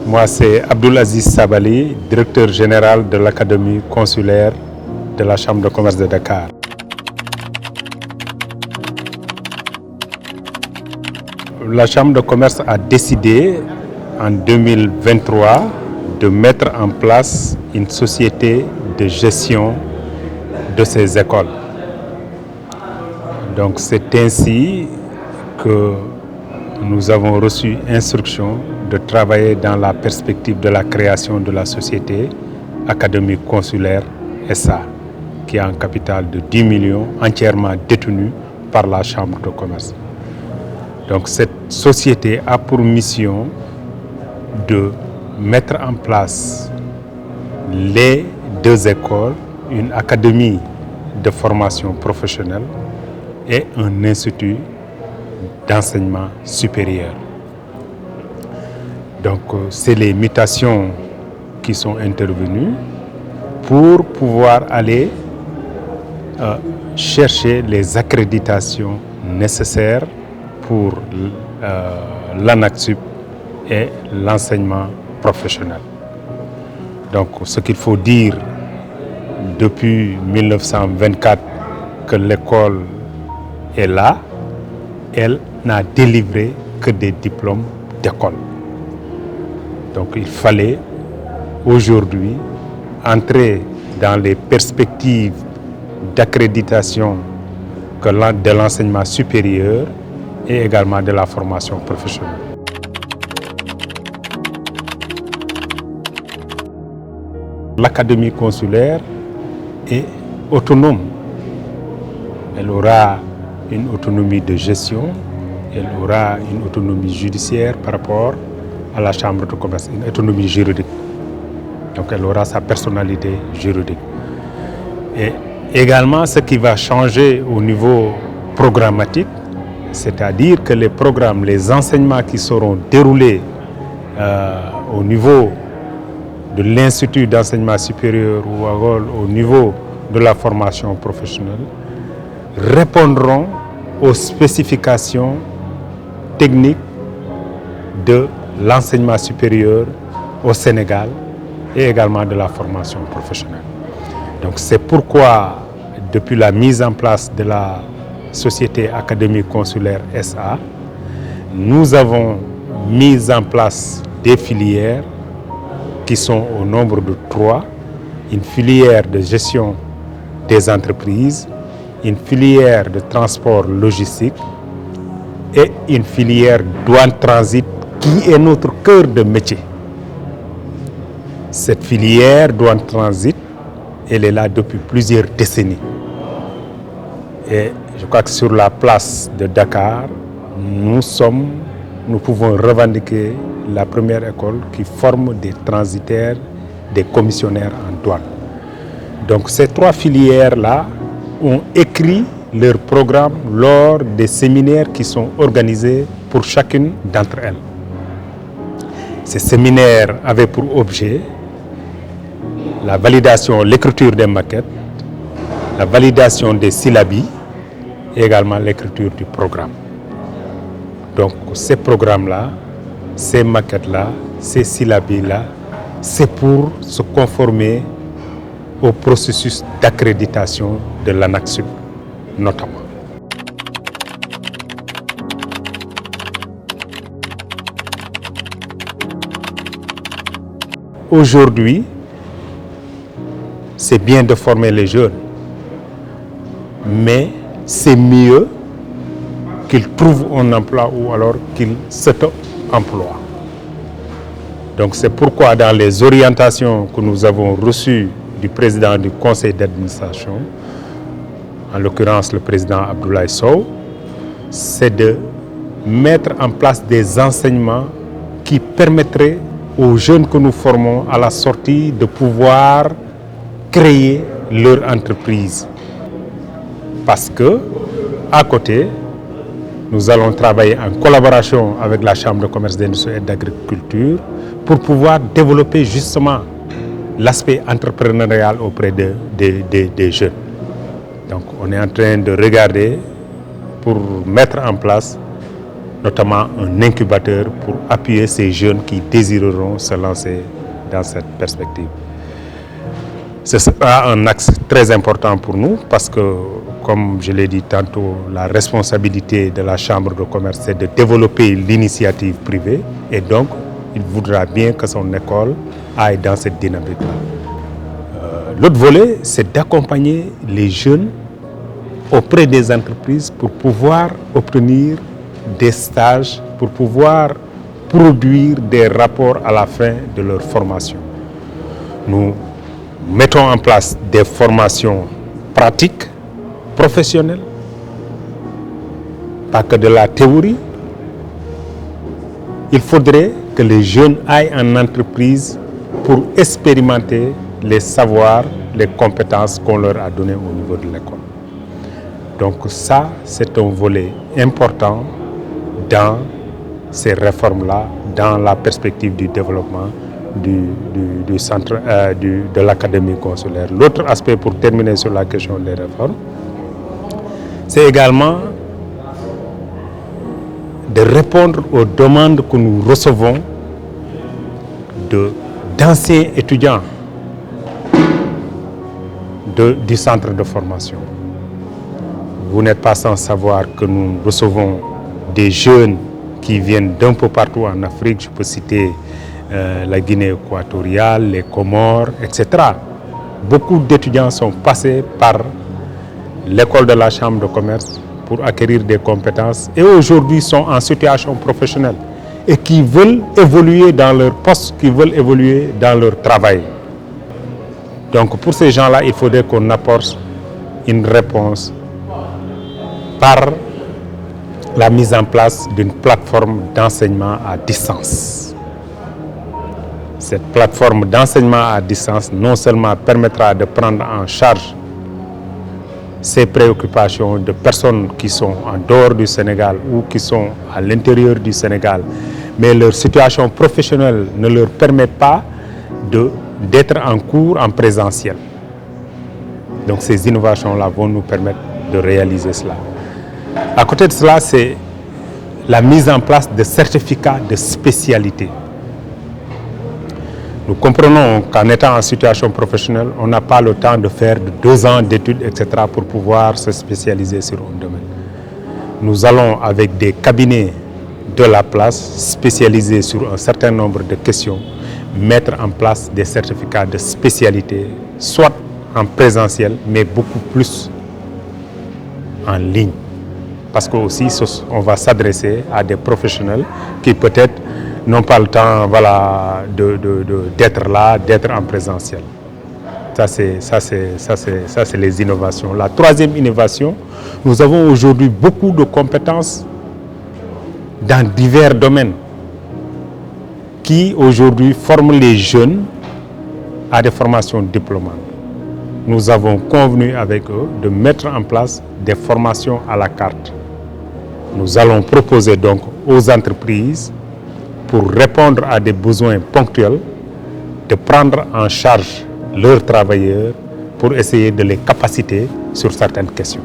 Moi, c'est Abdoulaziz Sabali, directeur général de l'Académie consulaire de la Chambre de commerce de Dakar. La Chambre de commerce a décidé en 2023 de mettre en place une société de gestion de ces écoles. Donc c'est ainsi que nous avons reçu instruction de travailler dans la perspective de la création de la société Académie consulaire SA, qui a un capital de 10 millions, entièrement détenu par la Chambre de commerce. Donc cette société a pour mission de mettre en place les deux écoles, une académie de formation professionnelle et un institut d'enseignement supérieur. Donc c'est les mutations qui sont intervenues pour pouvoir aller chercher les accréditations nécessaires pour l'ANAQ-Sup et l'enseignement professionnel. Donc ce qu'il faut dire depuis 1924 que l'école est là, elle n'a délivré que des diplômes d'école. Donc il fallait aujourd'hui entrer dans les perspectives d'accréditation de l'enseignement supérieur et également de la formation professionnelle. L'Académie consulaire est autonome. Elle aura une autonomie de gestion, elle aura une autonomie judiciaire par rapport à la Chambre de commerce, une autonomie juridique. Donc elle aura sa personnalité juridique. Et également ce qui va changer au niveau programmatique, c'est-à-dire que les programmes, les enseignements qui seront déroulés au niveau de l'Institut d'enseignement supérieur ou au niveau de la formation professionnelle répondront aux spécifications techniques de l'enseignement supérieur au Sénégal et également de la formation professionnelle. Donc c'est pourquoi, depuis la mise en place de la Société Académie consulaire SA, nous avons mis en place des filières qui sont au nombre de 3, une filière de gestion des entreprises, une filière de transport logistique et une filière douane transit qui est notre cœur de métier. Cette filière douane transit, elle est là depuis plusieurs décennies. Et je crois que sur la place de Dakar, nous pouvons revendiquer la première école qui forme des transitaires, des commissionnaires en douane. Donc ces 3 filières-là ont écrit leur programme lors des séminaires qui sont organisés pour chacune d'entre elles. Ces séminaires avaient pour objet la validation, l'écriture des maquettes, la validation des syllabes et également l'écriture du programme. Donc ces programmes-là, ces maquettes-là, ces syllabes-là, c'est pour se conformer au processus d'accréditation de l'ANAQ-Sup notamment. Aujourd'hui, c'est bien de former les jeunes, mais c'est mieux qu'ils trouvent un emploi ou alors qu'ils s'auto-emploient. Donc c'est pourquoi dans les orientations que nous avons reçues du président du conseil d'administration, en l'occurrence le président Abdoulaye Sow, c'est de mettre en place des enseignements qui permettraient aux jeunes que nous formons à la sortie de pouvoir créer leur entreprise. Parce que, à côté, nous allons travailler en collaboration avec la Chambre de commerce, d'industrie et d'agriculture pour pouvoir développer justement l'aspect entrepreneurial auprès des jeunes. Donc on est en train de regarder pour mettre en place notamment un incubateur pour appuyer ces jeunes qui désireront se lancer dans cette perspective. Ce sera un axe très important pour nous parce que, comme je l'ai dit tantôt, la responsabilité de la Chambre de commerce, c'est de développer l'initiative privée et donc il voudra bien que son école aille dans cette dynamique-là. L'autre volet, c'est d'accompagner les jeunes auprès des entreprises pour pouvoir obtenir des stages, pour pouvoir produire des rapports à la fin de leur formation. Nous mettons en place des formations pratiques, professionnelles, pas que de la théorie. Il faudrait que les jeunes aillent en entreprise pour expérimenter les savoirs, les compétences qu'on leur a données au niveau de l'école. Donc ça, c'est un volet important dans ces réformes-là, dans la perspective du développement du centre, de l'académie consulaire. L'autre aspect, pour terminer sur la question des réformes, c'est également de répondre aux demandes que nous recevons d'anciens étudiants du centre de formation. Vous n'êtes pas sans savoir que nous recevons des jeunes qui viennent d'un peu partout en Afrique. Je peux citer la Guinée équatoriale, les Comores, etc. Beaucoup d'étudiants sont passés par l'école de la Chambre de commerce pour acquérir des compétences et aujourd'hui sont en situation professionnelle et qui veulent évoluer dans leur poste, qui veulent évoluer dans leur travail. Donc pour ces gens-là, il faudrait qu'on apporte une réponse par la mise en place d'une plateforme d'enseignement à distance. Cette plateforme d'enseignement à distance non seulement permettra de prendre en charge ces préoccupations de personnes qui sont en dehors du Sénégal ou qui sont à l'intérieur du Sénégal, mais leur situation professionnelle ne leur permet pas d'être en cours en présentiel. Donc ces innovations-là vont nous permettre de réaliser cela. À côté de cela, c'est la mise en place de certificats de spécialité. Nous comprenons qu'en étant en situation professionnelle, on n'a pas le temps de faire 2 ans d'études, etc. pour pouvoir se spécialiser sur un domaine. Nous allons, avec des cabinets de la place spécialisés sur un certain nombre de questions, mettre en place des certificats de spécialité, soit en présentiel, mais beaucoup plus en ligne. Parce que aussi, on va s'adresser à des professionnels qui peut-être n'ont pas le temps d'être là, d'être en présentiel. Ça, c'est les innovations. La troisième innovation, nous avons aujourd'hui beaucoup de compétences dans divers domaines qui aujourd'hui forment les jeunes à des formations diplômantes. Nous avons convenu avec eux de mettre en place des formations à la carte. Nous allons proposer donc aux entreprises, pour répondre à des besoins ponctuels, de prendre en charge leurs travailleurs pour essayer de les capaciter sur certaines questions.